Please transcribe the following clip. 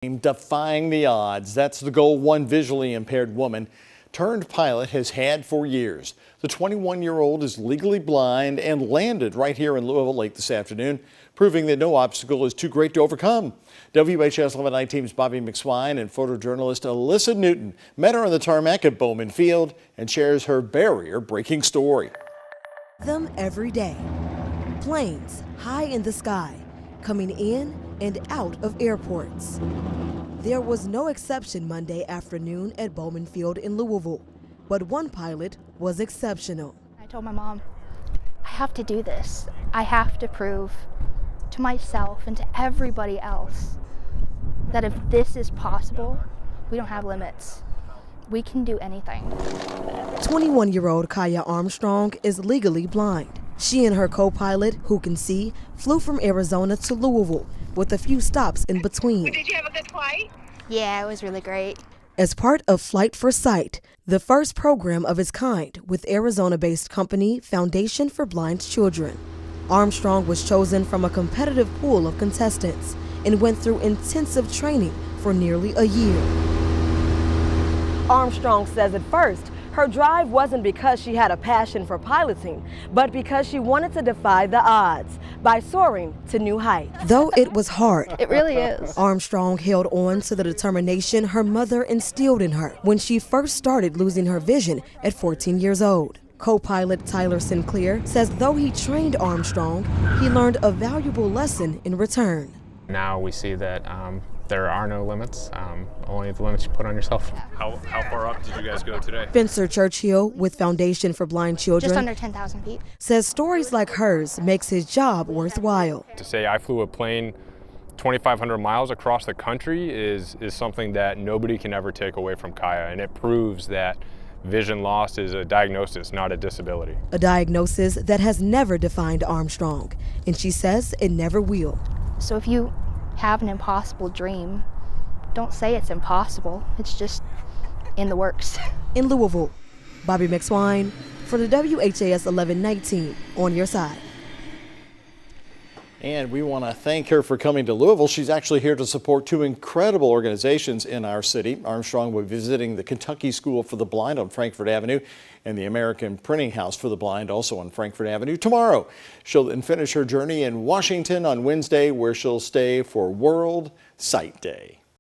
Defying the odds. That's the goal one visually impaired woman turned pilot has had for years. The 21-year-old is legally blind and landed right here in Louisville late this afternoon, proving that no obstacle is too great to overcome. WHS 11 team's Bobby McSwine and photojournalist Alyssa Newton met her on the tarmac at Bowman Field and shares her barrier-breaking story. Them every day. Planes high in the sky, coming in and out of airports. There was no exception Monday afternoon at Bowman Field in Louisville, but one pilot was exceptional. I told my mom, I have to do this. I have to prove to myself and to everybody else that if this is possible, we don't have limits. We can do anything. 21-year-old Kaiya Armstrong is legally blind. She and her co-pilot, who can see, flew from Arizona to Louisville with a few stops in between. Did you have a good flight? Yeah, it was really great. As part of Flight for Sight, the first program of its kind with Arizona-based company Foundation for Blind Children. Armstrong was chosen from a competitive pool of contestants and went through intensive training for nearly a year. Armstrong says at first, her drive wasn't because she had a passion for piloting, but because she wanted to defy the odds by soaring to new heights. Though it was hard, It really is. Armstrong held on to the determination her mother instilled in her when she first started losing her vision at 14 years old. Co-pilot Tyler Sinclair says though he trained Armstrong, he learned a valuable lesson in return. Now we see that there are no limits, only the limits you put on yourself. How far up did you guys go today? Spencer Churchill with Foundation for Blind Children Just under 10,000 feet. says stories like hers makes his job worthwhile. To say I flew a plane 2,500 miles across the country is something that nobody can ever take away from Kaiya, and it proves that vision loss is a diagnosis, not a disability. A diagnosis that has never defined Armstrong, and she says it never will. So if you have an impossible dream, don't say it's impossible. It's just in the works. In Louisville, Bobby McSwine for the WHAS 1119 on your side. And we want to thank her for coming to Louisville. She's actually here to support two incredible organizations in our city. Armstrong will be visiting the Kentucky School for the Blind on Frankfort Avenue and the American Printing House for the Blind also on Frankfort Avenue tomorrow. She'll then finish her journey in Washington on Wednesday, where she'll stay for World Sight Day.